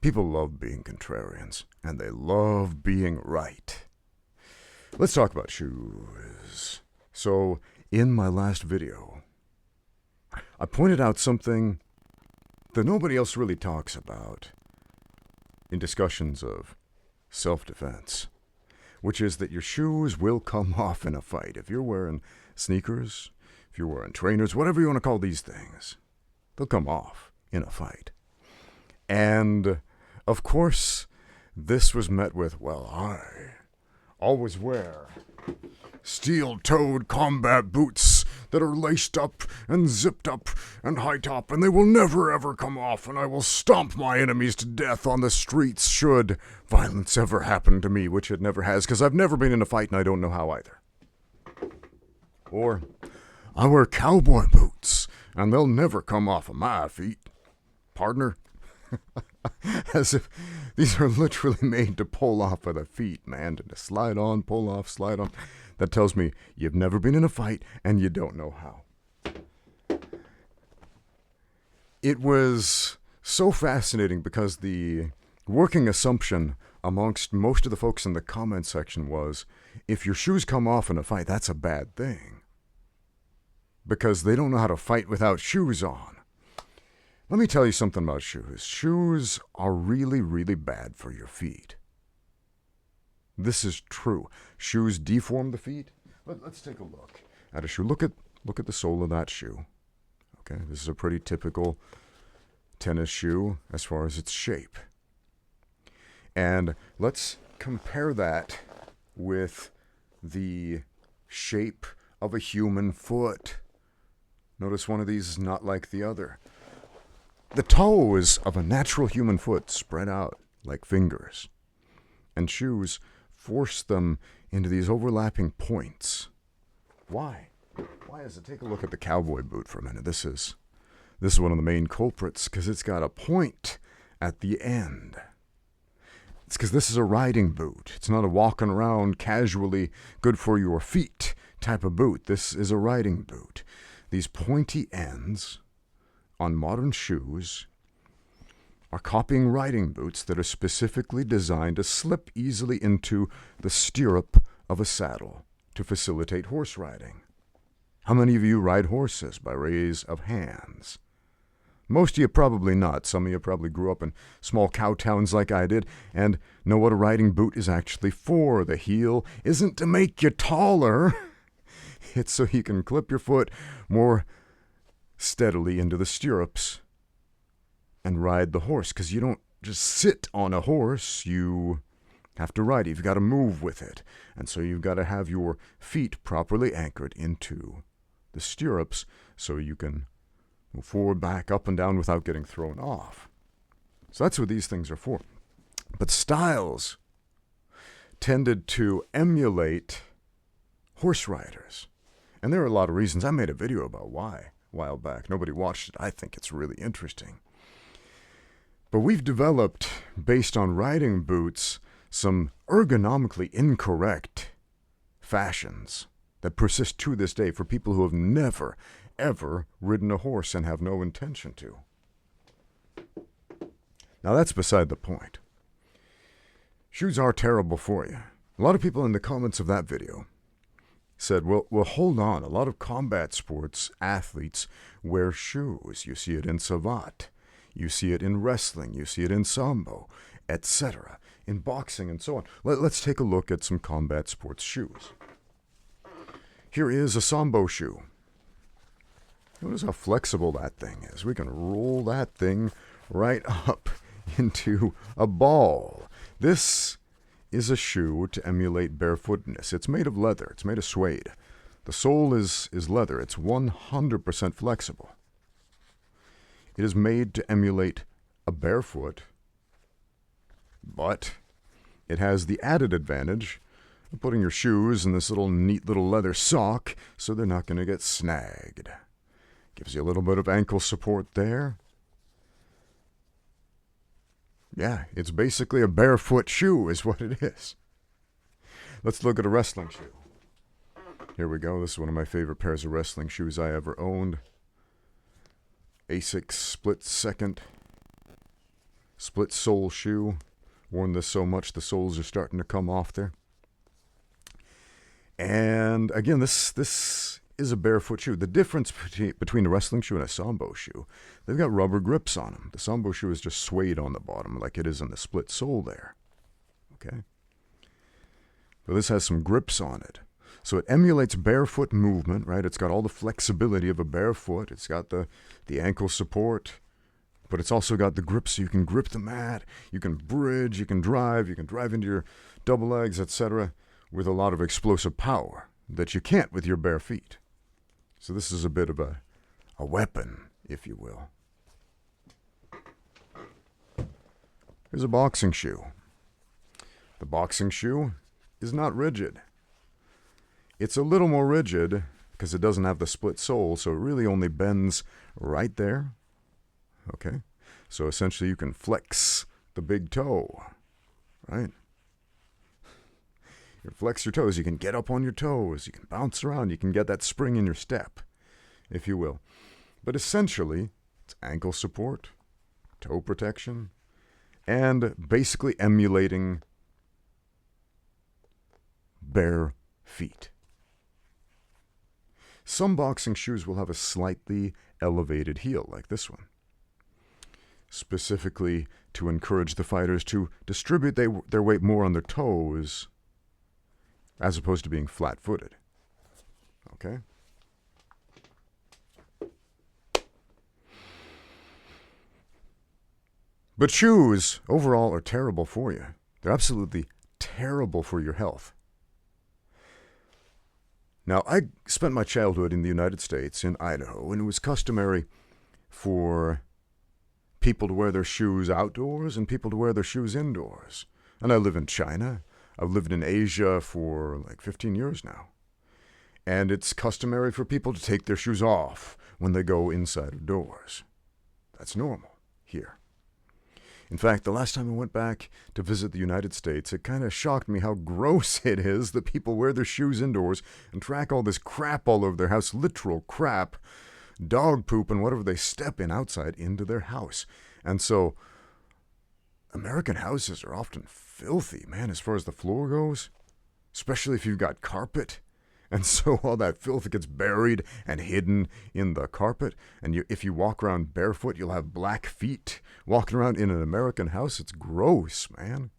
People love being contrarians, and they love being right. Let's talk about shoes. So, in my last video, I pointed out something that nobody else really talks about in discussions of self-defense, which is that your shoes will come off in a fight. If you're wearing sneakers, if you're wearing trainers, whatever you want to call these things, they'll come off in a fight. And, of course, this was met with, well, I always wear steel-toed combat boots that are laced up and zipped up and high-top, and they will never ever come off, and I will stomp my enemies to death on the streets should violence ever happen to me, which it never has, because I've never been in a fight and I don't know how either. Or, I wear cowboy boots, and they'll never come off of my feet, partner. As if these are literally made to pull off of the feet, man, to slide on, pull off, slide on. That tells me you've never been in a fight and you don't know how. It was so fascinating because the working assumption amongst most of the folks in the comment section was, if your shoes come off in a fight, that's a bad thing. Because they don't know how to fight without shoes on. Let me tell you something about shoes. Shoes are really, really bad for your feet. This is true. Shoes deform the feet. Let's take a look at a shoe. Look at the sole of that shoe. Okay, this is a pretty typical tennis shoe as far as its shape. And let's compare that with the shape of a human foot. Notice one of these is not like the other. The toes of a natural human foot spread out like fingers, and shoes force them into these overlapping points. Why? Why is it? Take a look at the cowboy boot for a minute. This is one of the main culprits because it's got a point at the end. It's because this is a riding boot. It's not a walking around casually good for your feet type of boot. This is a riding boot. These pointy ends on modern shoes are copying riding boots that are specifically designed to slip easily into the stirrup of a saddle to facilitate horse riding. How many of you ride horses by raise of hands? Most of you probably not. Some of you probably grew up in small cow towns like I did and know what a riding boot is actually for. The heel isn't to make you taller. It's so you can clip your foot more steadily into the stirrups and ride the horse, because you don't just sit on a horse, you have to ride it. You've got to move with it, and so you've got to have your feet properly anchored into the stirrups so you can move forward, back, up and down without getting thrown off. So that's what these things are for. But styles tended to emulate horse riders, and there are a lot of reasons. I made a video about why a while back. Nobody watched it. I think it's really interesting. But we've developed, based on riding boots, some ergonomically incorrect fashions that persist to this day for people who have never, ever ridden a horse and have no intention to. Now that's beside the point. Shoes are terrible for you. A lot of people in the comments of that video said, well, hold on. A lot of combat sports athletes wear shoes. You see it in savate. You see it in wrestling. You see it in sambo, etc., in boxing and so on. Let's take a look at some combat sports shoes. Here is a sambo shoe. Notice how flexible that thing is. We can roll that thing right up into a ball. This is a shoe to emulate barefootedness. It's made of leather. It's made of suede. The sole is leather. It's 100% flexible. It is made to emulate a barefoot, but it has the added advantage of putting your shoes in this neat little leather sock so they're not going to get snagged. Gives you a little bit of ankle support there. Yeah, it's basically a barefoot shoe is what it is. Let's look at a wrestling shoe. Here we go. This is one of my favorite pairs of wrestling shoes I ever owned. Asics split second. Split sole shoe. Worn this so much the soles are starting to come off there. And again, this is a barefoot shoe. The difference between a wrestling shoe and a sambo shoe, they've got rubber grips on them. The sambo shoe is just suede on the bottom like it is in the split sole there. Okay? But this has some grips on it. So it emulates barefoot movement, right? It's got all the flexibility of a barefoot. It's got the ankle support, but it's also got the grips so you can grip the mat, you can bridge, you can drive into your double legs, etc., with a lot of explosive power that you can't with your bare feet. So this is a bit of a weapon, if you will. Here's a boxing shoe. The boxing shoe is not rigid. It's a little more rigid because it doesn't have the split sole, so it really only bends right there. Okay? So essentially you can flex the big toe, right? You flex your toes, you can get up on your toes, you can bounce around, you can get that spring in your step, if you will. But essentially, it's ankle support, toe protection, and basically emulating bare feet. Some boxing shoes will have a slightly elevated heel, like this one, specifically to encourage the fighters to distribute their weight more on their toes as opposed to being flat-footed. Okay? But shoes, overall, are terrible for you. They're absolutely terrible for your health. Now, I spent my childhood in the United States, in Idaho, and it was customary for people to wear their shoes outdoors and people to wear their shoes indoors. And I live in China. I've lived in Asia for like 15 years now. And it's customary for people to take their shoes off when they go inside of doors. That's normal here. In fact, the last time I went back to visit the United States, it kind of shocked me how gross it is that people wear their shoes indoors and track all this crap all over their house, literal crap, dog poop and whatever they step in outside into their house. And so American houses are often filthy, man, as far as the floor goes, especially if you've got carpet. And so all that filth gets buried and hidden in the carpet. And if you walk around barefoot, you'll have black feet walking around in an American house. It's gross, man.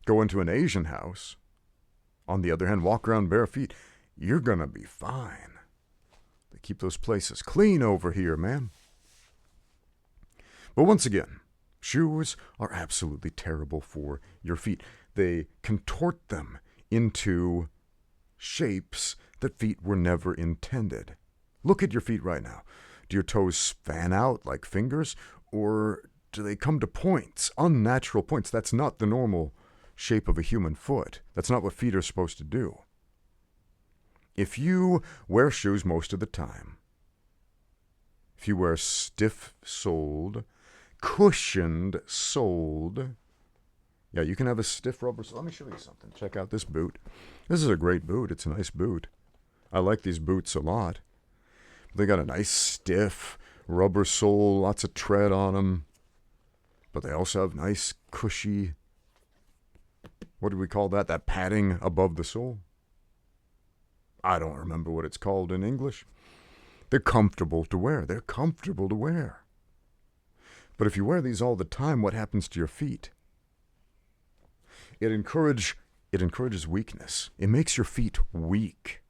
Go into an Asian house, on the other hand, walk around bare feet. You're going to be fine. They keep those places clean over here, man. But once again, shoes are absolutely terrible for your feet. They contort them into shapes that feet were never intended. Look at your feet right now. Do your toes fan out like fingers, or do they come to points, unnatural points? That's not the normal shape of a human foot. That's not what feet are supposed to do. If you wear shoes most of the time, if you wear stiff-soled, cushioned-soled, yeah, you can have a stiff rubber sole. Let me show you something. Check out this boot. This is a great boot. It's a nice boot. I like these boots a lot. They got a nice stiff rubber sole, lots of tread on them. But they also have nice cushy, what do we call that? That padding above the sole? I don't remember what it's called in English. They're comfortable to wear. They're comfortable to wear. But if you wear these all the time, what happens to your feet? It encourages weakness. It makes your feet weak.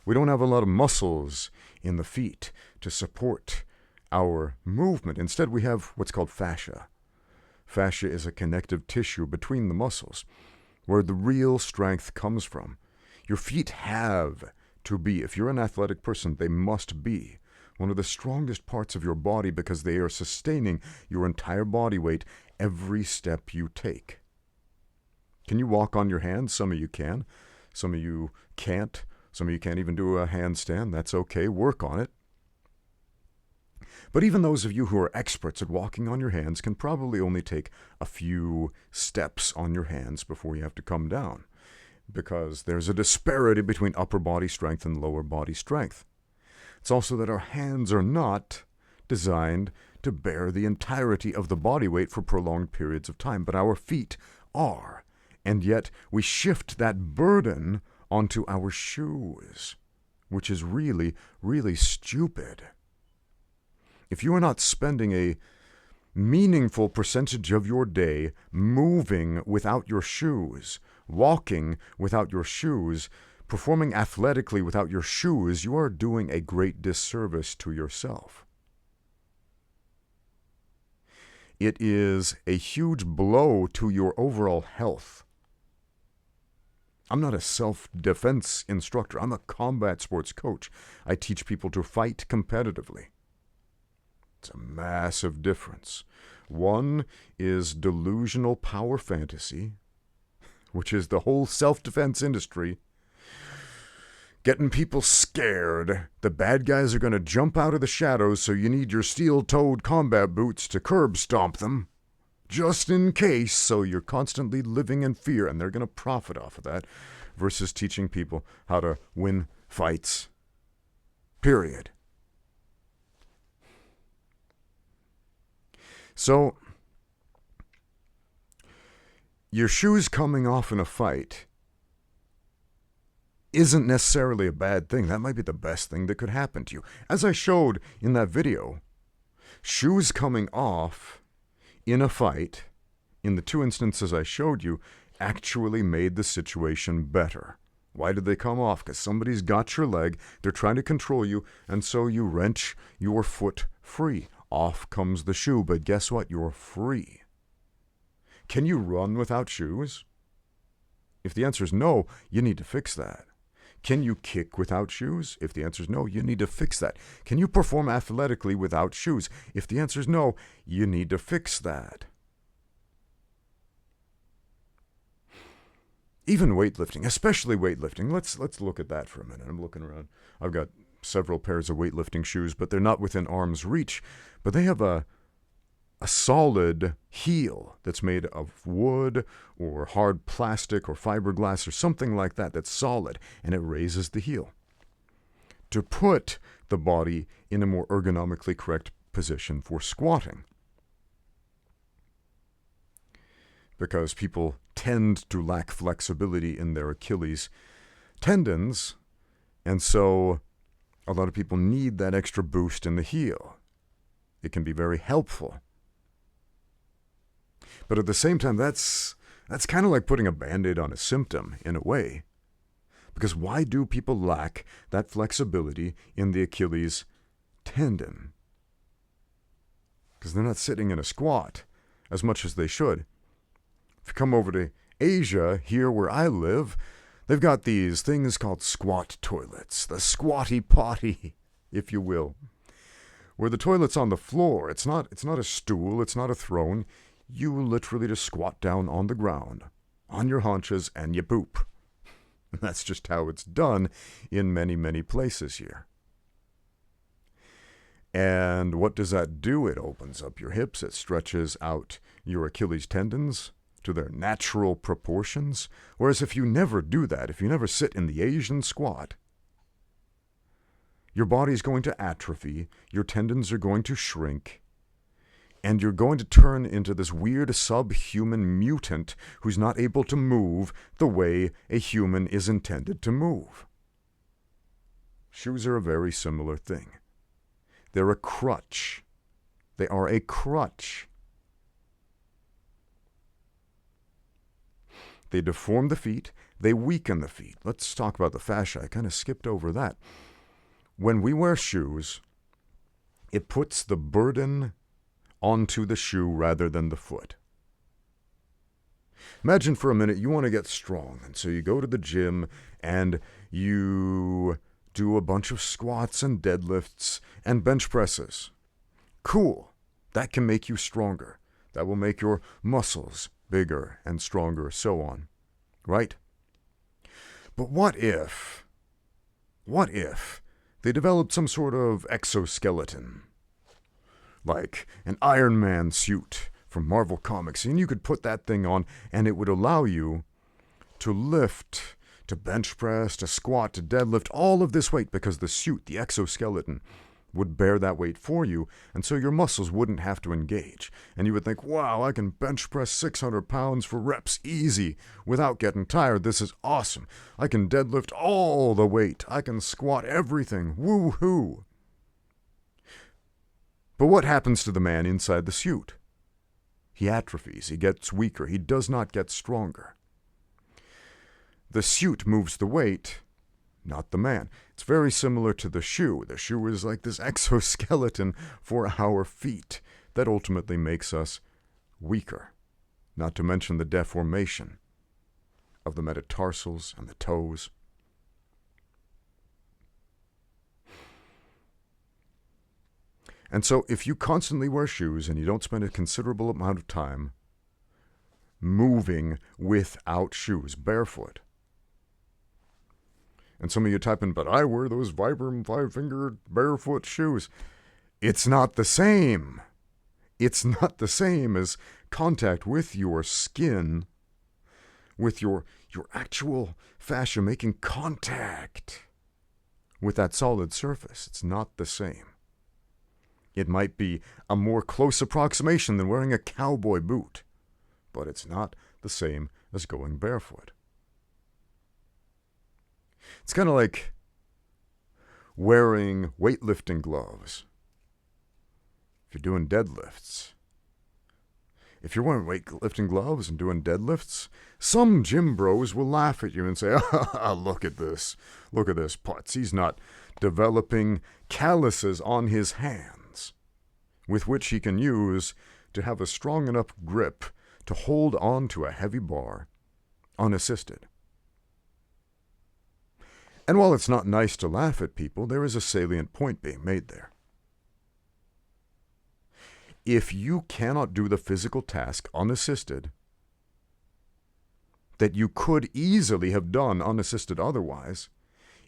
We don't have a lot of muscles in the feet to support our movement. Instead, we have what's called fascia. Fascia is a connective tissue between the muscles where the real strength comes from. Your feet have to be, if you're an athletic person, they must be one of the strongest parts of your body because they are sustaining your entire body weight every step you take. Can you walk on your hands? Some of you can. Some of you can't. Some of you can't even do a handstand. That's okay. Work on it. But even those of you who are experts at walking on your hands can probably only take a few steps on your hands before you have to come down, because there's a disparity between upper body strength and lower body strength. It's also that our hands are not designed to bear the entirety of the body weight for prolonged periods of time, but our feet are. And yet we shift that burden onto our shoes, which is really, really stupid. If you are not spending a meaningful percentage of your day moving without your shoes, walking without your shoes, performing athletically without your shoes, you are doing a great disservice to yourself. It is a huge blow to your overall health. I'm not a self-defense instructor. I'm a combat sports coach. I teach people to fight competitively. It's a massive difference. One is delusional power fantasy, which is the whole self-defense industry, getting people scared. The bad guys are going to jump out of the shadows, so you need your steel-toed combat boots to curb stomp them, just in case, so you're constantly living in fear, and they're going to profit off of that, versus teaching people how to win fights. Period. So, your shoes coming off in a fight isn't necessarily a bad thing. That might be the best thing that could happen to you. As I showed in that video, shoes coming off in a fight, in the two instances I showed you, actually made the situation better. Why did they come off? Because somebody's got your leg, they're trying to control you, and so you wrench your foot free. Off comes the shoe, but guess what? You're free. Can you run without shoes? If the answer is no, you need to fix that. Can you kick without shoes? If the answer is no, you need to fix that. Can you perform athletically without shoes? If the answer is no, you need to fix that. Even weightlifting, especially weightlifting. Let's look at that for a minute. I'm looking around. I've got several pairs of weightlifting shoes, but they're not within arm's reach. But they have a solid heel that's made of wood or hard plastic or fiberglass or something like that that's solid, and it raises the heel to put the body in a more ergonomically correct position for squatting. Because people tend to lack flexibility in their Achilles tendons, and so a lot of people need that extra boost in the heel. It can be very helpful. But at the same time, that's kind of like putting a Band-Aid on a symptom, in a way. Because why do people lack that flexibility in the Achilles tendon? Because they're not sitting in a squat as much as they should. If you come over to Asia, here where I live, they've got these things called squat toilets, the squatty potty, if you will, where the toilet's on the floor. It's not a stool, it's not a throne. You literally just squat down on the ground, on your haunches, and you poop. And that's just how it's done in many, many places here. And what does that do? It opens up your hips, it stretches out your Achilles tendons to their natural proportions. Whereas if you never do that, if you never sit in the Asian squat, your body's going to atrophy, your tendons are going to shrink, and you're going to turn into this weird subhuman mutant who's not able to move the way a human is intended to move. Shoes are a very similar thing. They're a crutch. They are a crutch. They deform the feet. They weaken the feet. Let's talk about the fascia. I kind of skipped over that. When we wear shoes, it puts the burden onto the shoe rather than the foot. Imagine for a minute you want to get strong, and so you go to the gym and you do a bunch of squats and deadlifts and bench presses. Cool. That can make you stronger. That will make your muscles bigger and stronger, so on. Right? But what if they developed some sort of exoskeleton? Like an Iron Man suit from Marvel Comics, and you could put that thing on, and it would allow you to lift, to bench press, to squat, to deadlift, all of this weight, because the suit, the exoskeleton, would bear that weight for you, and so your muscles wouldn't have to engage. And you would think, wow, I can bench press 600 pounds for reps easy without getting tired. This is awesome. I can deadlift all the weight. I can squat everything. Woo-hoo. But what happens to the man inside the suit? He atrophies. He gets weaker. He does not get stronger. The suit moves the weight, not the man. It's very similar to the shoe. The shoe is like this exoskeleton for our feet that ultimately makes us weaker, not to mention the deformation of the metatarsals and the toes. And so if you constantly wear shoes and you don't spend a considerable amount of time moving without shoes, barefoot, and some of you typing, but I wear those Vibram 5-fingered barefoot shoes. It's not the same. It's not the same as contact with your skin, with your actual fascia making contact with that solid surface. It's not the same. It might be a more close approximation than wearing a cowboy boot, but it's not the same as going barefoot. It's kind of like wearing weightlifting gloves. If you're doing deadlifts. If you're wearing weightlifting gloves and doing deadlifts, some gym bros will laugh at you and say, look at this. Look at this putz. He's not developing calluses on his hands with which he can use to have a strong enough grip to hold on to a heavy bar unassisted. And while it's not nice to laugh at people, there is a salient point being made there. If you cannot do the physical task unassisted that you could easily have done unassisted otherwise,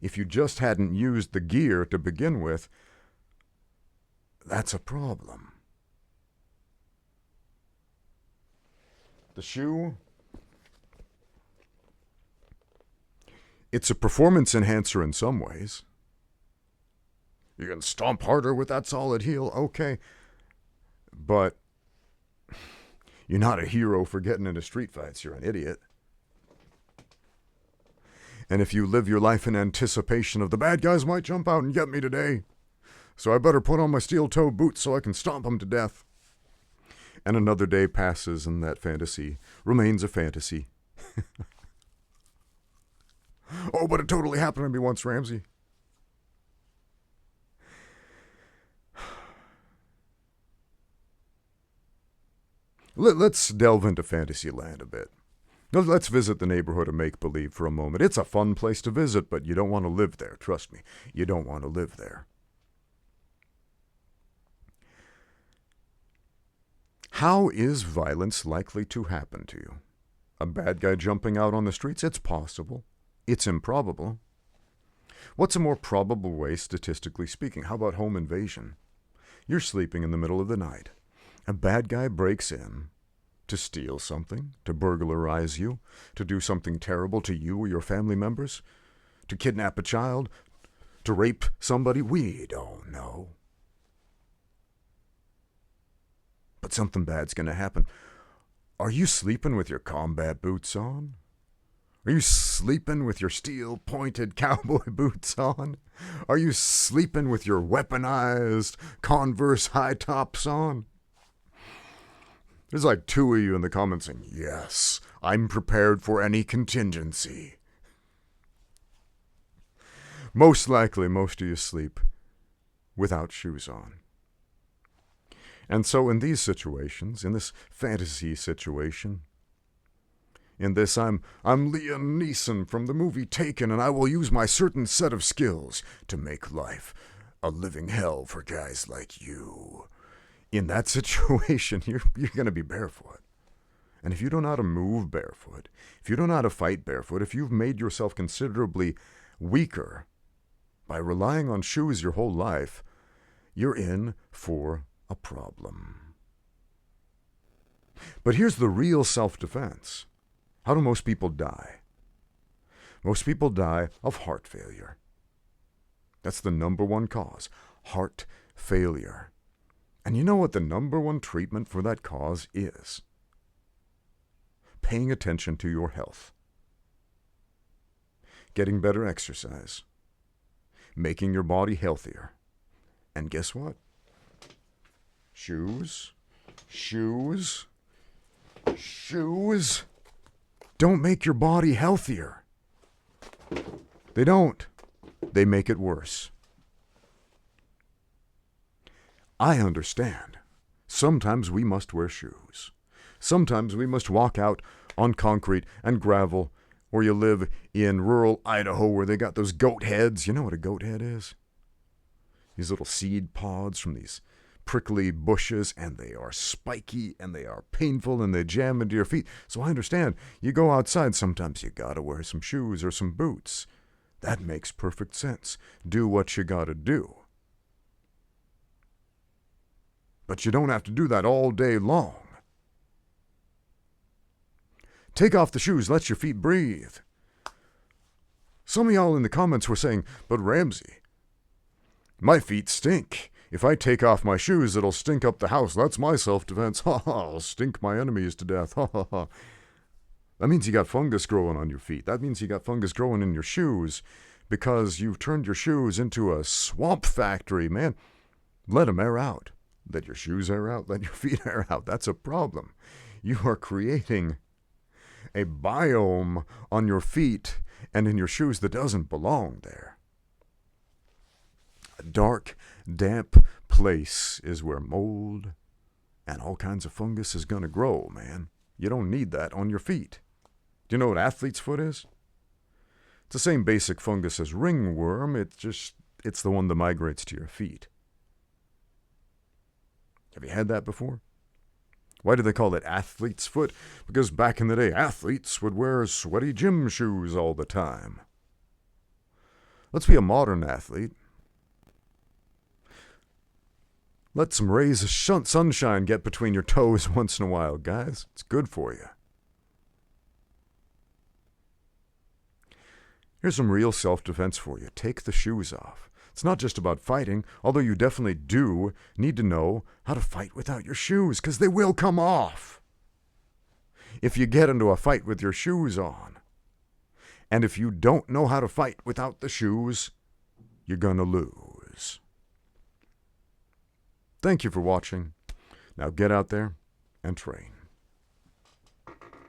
if you just hadn't used the gear to begin with, that's a problem. The shoe, it's a performance enhancer in some ways. You can stomp harder with that solid heel, okay. But you're not a hero for getting into street fights. You're an idiot. And if you live your life in anticipation of the bad guys might jump out and get me today, so I better put on my steel-toe boots so I can stomp them to death. And another day passes and that fantasy remains a fantasy. Oh, but it totally happened to me once, Ramsey. Let's delve into fantasy land a bit. Let's visit the neighborhood of make-believe for a moment. It's a fun place to visit, but you don't want to live there. Trust me, you don't want to live there. How is violence likely to happen to you? A bad guy jumping out on the streets? It's possible. It's improbable. What's a more probable way, statistically speaking? How about home invasion? You're sleeping in the middle of the night. A bad guy breaks in to steal something, to burglarize you, to do something terrible to you or your family members, to kidnap a child, to rape somebody. We don't know. But something bad's going to happen. Are you sleeping with your combat boots on? Are you sleeping with your steel-pointed cowboy boots on? Are you sleeping with your weaponized Converse high tops on? There's like 2 of you in the comments saying, yes, I'm prepared for any contingency. Most likely, most of you sleep without shoes on. And so in these situations, in this fantasy situation, in this, I'm Liam Neeson from the movie Taken, and I will use my certain set of skills to make life a living hell for guys like you. In that situation, you're going to be barefoot. And if you don't know how to move barefoot, if you don't know how to fight barefoot, if you've made yourself considerably weaker by relying on shoes your whole life, you're in for a problem. But here's the real self-defense. How do most people die? Most people die of heart failure. That's the number one cause. heart failure. And you know what the number one treatment for that cause is? Paying attention to your health. Getting better exercise. Making your body healthier. And guess what? Shoes don't make your body healthier. They don't. They make it worse. I understand. Sometimes we must wear shoes. Sometimes we must walk out on concrete and gravel, or you live in rural Idaho where they got those goat heads. You know what a goat head is? These little seed pods from these prickly bushes, and they are spiky, and they are painful, and they jam into your feet. So I understand. You go outside, sometimes you gotta wear some shoes or some boots. That makes perfect sense. Do what you gotta do. But you don't have to do that all day long. Take off the shoes, let your feet breathe. Some of y'all in the comments were saying, but Ramsey, my feet stink. If I take off my shoes, it'll stink up the house. That's my self-defense. Ha ha, I'll stink my enemies to death. Ha ha ha. That means you got fungus growing on your feet. That means you got fungus growing in your shoes because you've turned your shoes into a swamp factory, man. Let them air out. Let your shoes air out. Let your feet air out. That's a problem. You are creating a biome on your feet and in your shoes that doesn't belong there. A dark, damp place is where mold and all kinds of fungus is going to grow, man. You don't need that on your feet. Do you know what athlete's foot is? It's the same basic fungus as ringworm. It's the one that migrates to your feet. Have you had that before? Why do they call it athlete's foot? Because back in the day, athletes would wear sweaty gym shoes all the time. Let's be a modern athlete. Let some rays of sunshine get between your toes once in a while, guys. It's good for you. Here's some real self-defense for you. Take the shoes off. It's not just about fighting, although you definitely do need to know how to fight without your shoes, because they will come off if you get into a fight with your shoes on. And if you don't know how to fight without the shoes, you're going to lose. Thank you for watching. Now get out there and train.